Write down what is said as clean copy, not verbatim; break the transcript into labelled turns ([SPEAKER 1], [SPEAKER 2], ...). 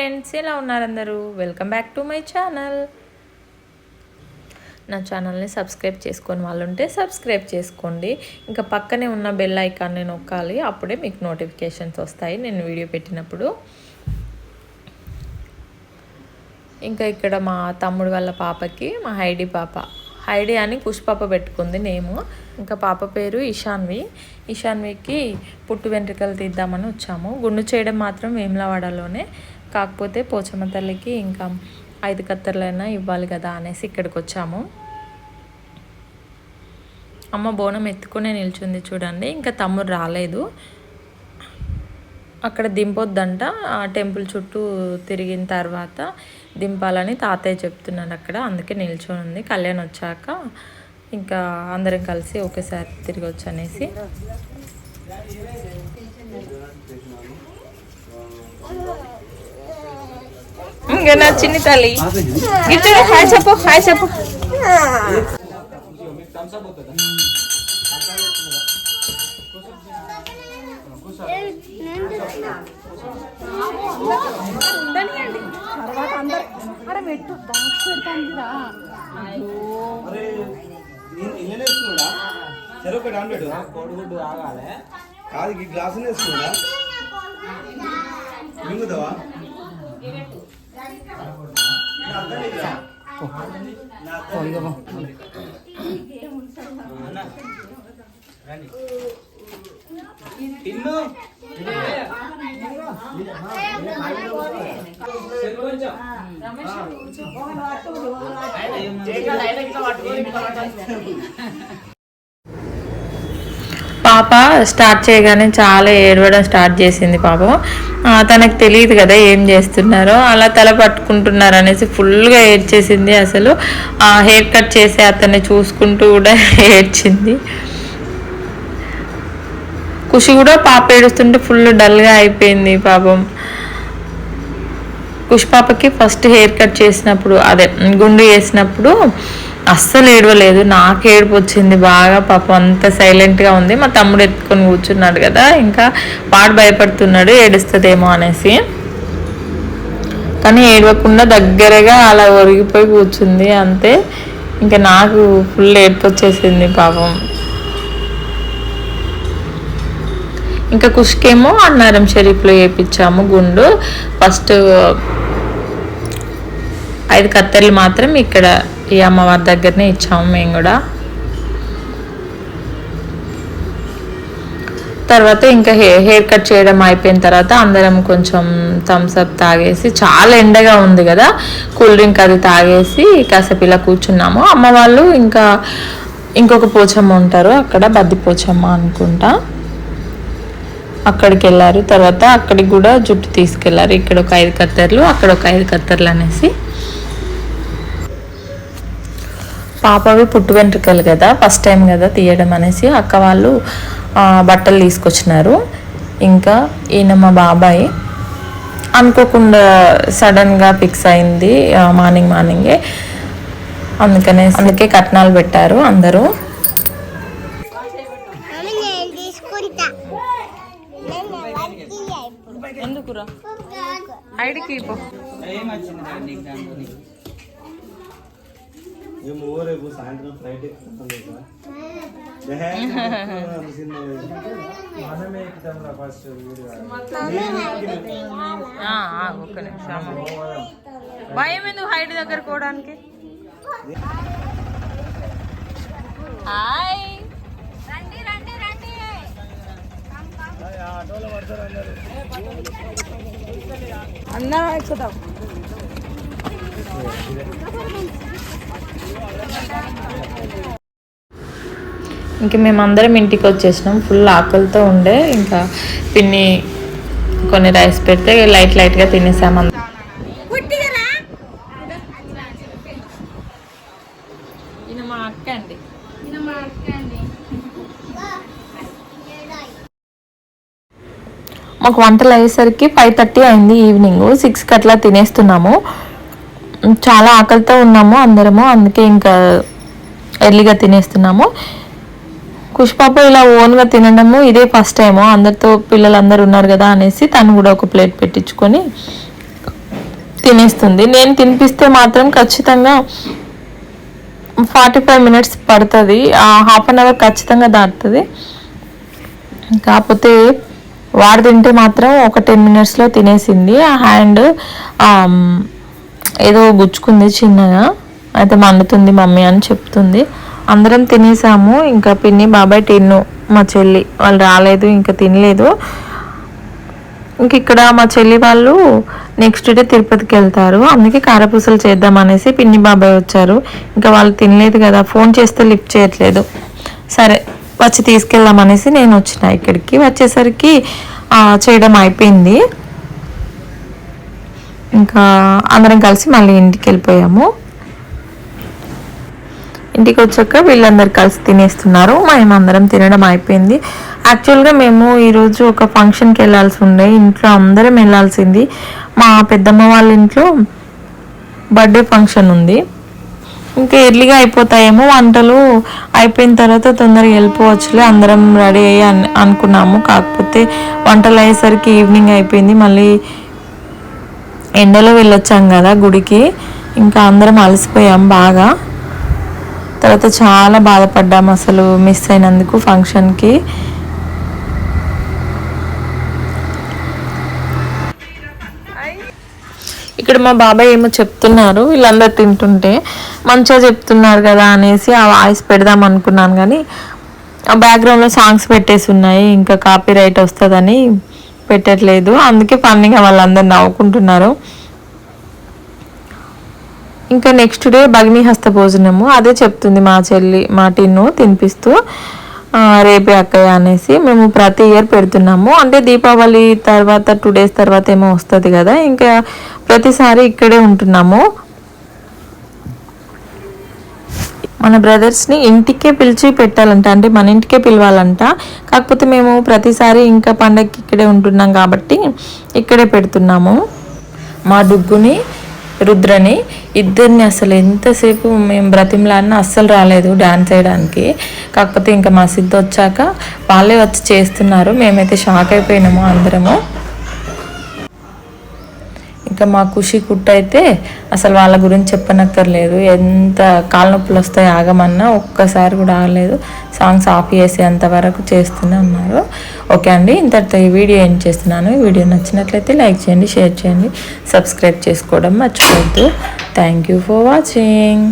[SPEAKER 1] Friends, ఎలా ఉన్నారు అందరూ? Welcome back to my channel. నా ఛానల్ని సబ్స్క్రైబ్ చేసుకొని వాళ్ళు ఉంటే సబ్స్క్రైబ్ చేసుకోండి. ఇంకా పక్కనే ఉన్న బెల్ ఐకాన్ని నొక్కాలి, అప్పుడే మీకు నోటిఫికేషన్స్ వస్తాయి నేను వీడియో పెట్టినప్పుడు. ఇంకా ఇక్కడ మా తమ్ముడు వాళ్ళ పాపకి, మా హైడీ పాప, హైడీ అని పుష్పాప పెట్టుకుంది నేము. ఇంకా పాప పేరు ఈశాన్వికి పుట్టు వెంట్రుకలు తీద్దామని వచ్చాము. గుండు చేయడం మాత్రం వేములవాడలోనే, కాకపోతే పోచమ్మ తల్లికి ఇంకా 5 కత్తెరలైనా ఇవ్వాలి కదా అనేసి ఇక్కడికి వచ్చాము. అమ్మ బోనం ఎత్తుకునే నిల్చుంది చూడండి. ఇంకా తమ్ముడు రాలేదు, అక్కడ దింపొద్దంట, టెంపుల్ చుట్టూ తిరిగిన తర్వాత దింపాలని తాతయ్య చెప్తున్నాడు అక్కడ, అందుకే నిల్చొని ఉంది. కళ్యాణ్ వచ్చాక ఇంకా అందరం కలిసి ఒకేసారి తిరిగి వచ్చనేసి. ఇంకా నా చిన్ని తల్లి గిట్టు హాయ్ చెప్పు, హాయ్ చెప్పు.
[SPEAKER 2] కాదు ఈ గ్లాసు వేసుకున్నా మింగుతావా?
[SPEAKER 1] పాప స్టార్ట్ చేయగానే చాలా ఏడవడం స్టార్ట్ చేసింది. పాపం తనకు తెలియదు కదా ఏం చేస్తున్నారో, అలా తల పట్టుకుంటున్నారు అనేసి ఫుల్గా ఏడ్చేసింది. అసలు హెయిర్ కట్ చేసి అతన్ని చూసుకుంటూ కూడా ఏడ్చింది. ఖుషి కూడా పాప ఏడుస్తుంటే ఫుల్ డల్గా అయిపోయింది పాపం. ఖుషి పాపకి ఫస్ట్ హెయిర్ కట్ చేసినప్పుడు, అదే గుండు వేసినప్పుడు అస్సలు ఏడవలేదు, నాకు ఏడుపు వచ్చింది బాగా. పాపం అంత సైలెంట్గా ఉంది. మా తమ్ముడు ఎత్తుకొని కూర్చున్నాడు కదా, ఇంకా వాడు భయపడుతున్నాడు ఏడుస్తుందేమో అనేసి, కానీ ఏడవకుండా దగ్గరగా అలా ఒరిగిపోయి కూర్చుంది అంతే. ఇంకా నాకు ఫుల్ ఏడుపు వచ్చేసింది పాపం. ఇంకా కుష్కేమో అన్నారం షరీఫ్లో వేయించాము గుండు. ఫస్ట్ 5 కత్తెరలు మాత్రం ఇక్కడ ఈ అమ్మవారి దగ్గరనే ఇచ్చాము మేము కూడా. తర్వాత ఇంకా హెయిర్ కట్ చేయడం అయిపోయిన తర్వాత అందరం కొంచెం థమ్స్అప్ తాగేసి, చాలా ఎండగా ఉంది కదా, కూల్ డ్రింక్ అది తాగేసి కాసేపు ఇలా కూర్చున్నాము. అమ్మ వాళ్ళు ఇంకా ఇంకొక పోచమ్మ ఉంటారు అక్కడ, బద్ది పోచమ్మ అనుకుంటా, అక్కడికి వెళ్ళారు. తర్వాత అక్కడికి కూడా జుట్టు తీసుకెళ్లారు. ఇక్కడ ఒక 5 కత్తెరలు, అక్కడ ఒక 5 కత్తెరలు అనేసి. పాపవి పుట్టు వెంట్రుకలు కదా, ఫస్ట్ టైం కదా తీయడం అనేసి అక్క వాళ్ళు బట్టలు తీసుకొచ్చినారు. ఇంకా ఈయన మా బాబాయ్ అనుకోకుండా సడన్గా ఫిక్స్ అయింది మార్నింగే, అందుకే కట్నాలు పెట్టారు అందరూ. ఎందుకురా ఐడికి
[SPEAKER 2] రేపు సాయంత్రం ఫ్లైట్
[SPEAKER 1] ఒక్క నిమిషం, భయం ఎందుకు హైట్ దగ్గర పోవడానికి? హాయ్ అన్నా ఎక్కుతాం. ఇంక మేమందరం ఇంటికి వచ్చేసినాం, ఫుల్ ఆకలితో ఉండే. ఇంకా పిన్ని కొన్ని రైస్ పెడితే లైట్గా తినేసాము. ఈయన మా అక్క అండి. మాకు వంటలు అయ్యేసరికి 5:30 అయింది ఈవినింగ్. 6కి అట్లా తినేస్తున్నాము. చాలా ఆకలితో ఉన్నాము అందరము, అందుకే ఇంకా ఎర్లీగా తినేస్తున్నాము. కుష్పాప ఇలా ఓన్గా తినడము ఇదే ఫస్ట్ టైము, అందరితో పిల్లలందరూ ఉన్నారు కదా అనేసి తను కూడా ఒక ప్లేట్ పెట్టించుకొని తినేస్తుంది. నేను తినిపిస్తే మాత్రం ఖచ్చితంగా 45 మినిట్స్ పడుతుంది, హాఫ్ అన్ అవర్ ఖచ్చితంగా దాటుతుంది. కాకపోతే వాడు తింటే మాత్రం ఒక 10 మినిట్స్లో తినేసింది. ఆ హ్యాండ్ ఏదో గుచ్చుకుంది చిన్నగా, అయితే మండుతుంది మమ్మీ అని చెప్తుంది. అందరం తినేసాము. ఇంకా పిన్ని, బాబాయ్, టిన్ను, మా చెల్లి వాళ్ళు రాలేదు, ఇంకా తినలేదు. ఇంక ఇక్కడ మా చెల్లి వాళ్ళు నెక్స్ట్ డే తిరుపతికి వెళ్తారు, అందుకే కారపూసలు చేద్దామనేసి పిన్ని బాబాయ్ వచ్చారు. ఇంకా వాళ్ళు తినలేదు కదా, ఫోన్ చేస్తే లిఫ్ట్ చేయట్లేదు. సరే వచ్చి తీసుకెళ్దామనేసి నేను వచ్చిన. ఇక్కడికి వచ్చేసరికి చేయడం అయిపోయింది. ఇంకా అందరం కలిసి మళ్ళీ ఇంటికి వెళ్ళిపోయాము. ఇంటికి వచ్చాక వీళ్ళందరూ కలిసి తినేస్తున్నారు, మేమందరం తినడం అయిపోయింది. యాక్చువల్గా మేము ఈరోజు ఒక ఫంక్షన్కి వెళ్ళాల్సి ఉండే, ఇంట్లో అందరం వెళ్ళాల్సింది. మా పెద్దమ్మ వాళ్ళ ఇంట్లో బర్త్డే ఫంక్షన్ ఉంది. ఇంకా ఎర్లీగా అయిపోతాయేమో వంటలు, అయిపోయిన తర్వాత తొందరగా వెళ్ళిపోవచ్చులే అందరం రెడీ అయ్యి అనుకున్నాము. కాకపోతే వంటలు అయ్యేసరికి ఈవినింగ్ అయిపోయింది. మళ్ళీ ఎండలో వెళ్ళొచ్చాం కదా గుడికి, ఇంకా అందరం అలసిపోయాం బాగా. తర్వాత చాలా బాధపడ్డాము అసలు మిస్ అయినందుకు ఫంక్షన్కి. ఇక్కడ మా బాబాయ్ ఏమో చెప్తున్నారు, వీళ్ళందరూ తింటుంటే మంచిగా చెప్తున్నారు కదా అనేసి ఆ వాయిస్ పెడదాం అనుకున్నాను, కానీ ఆ బ్యాక్గ్రౌండ్లో సాంగ్స్ పెట్టేసి ఉన్నాయి, ఇంకా కాపీ రైట్ వస్తుందని పెట్టట్లేదు. అందుకే ఫన్నీగా వాళ్ళందరూ నవ్వుకుంటున్నారు. ఇంకా నెక్స్ట్ డే భగిని హస్త భోజనము, అదే చెప్తుంది మా చెల్లి, మా టిన్ను తినిపిస్తూ రేపే అక్కయ్య అనేసి. మేము ప్రతి ఇయర్ పెడుతున్నాము, అంటే దీపావళి తర్వాత 2 days తర్వాత ఏమో వస్తుంది కదా, ఇంకా ప్రతిసారి ఇక్కడే ఉంటున్నాము. మన బ్రదర్స్ని ఇంటికే పిలిచి పెట్టాలంట, అంటే మన ఇంటికే పిలవాలంట. కాకపోతే మేము ప్రతిసారి ఇంకా పండగకి ఇక్కడే ఉంటున్నాం కాబట్టి ఇక్కడే పెడుతున్నాము. మా డుగ్గుని, రుద్రని ఇద్దరిని అసలు ఎంతసేపు మేము బ్రతిమలాడినా అస్సలు రాలేదు డ్యాన్స్ వేయడానికి. కాకపోతే ఇంకా మా సిద్ధ వచ్చాక వాళ్ళే వచ్చి చేస్తున్నారు. మేమైతే షాక్ అయిపోయినాము అందరము. ఇంకా మా ఖుషి కుట్ట అయితే అసలు వాళ్ళ గురించి చెప్పనక్కర్లేదు, ఎంత కాళ్ళ నొప్పులు వస్తాయి ఆగమన్నా ఒక్కసారి కూడా ఆగలేదు. సాంగ్స్ ఆఫ్ చేసేంత వరకు చేస్తూనే ఉన్నారు. ఓకే అండి, ఇంతటితో ఈ వీడియో ఏం చేస్తున్నాను. ఈ వీడియో నచ్చినట్లయితే లైక్ చేయండి, షేర్ చేయండి, సబ్స్క్రైబ్ చేసుకోవడం మర్చిపోవద్దు. Thank you for watching.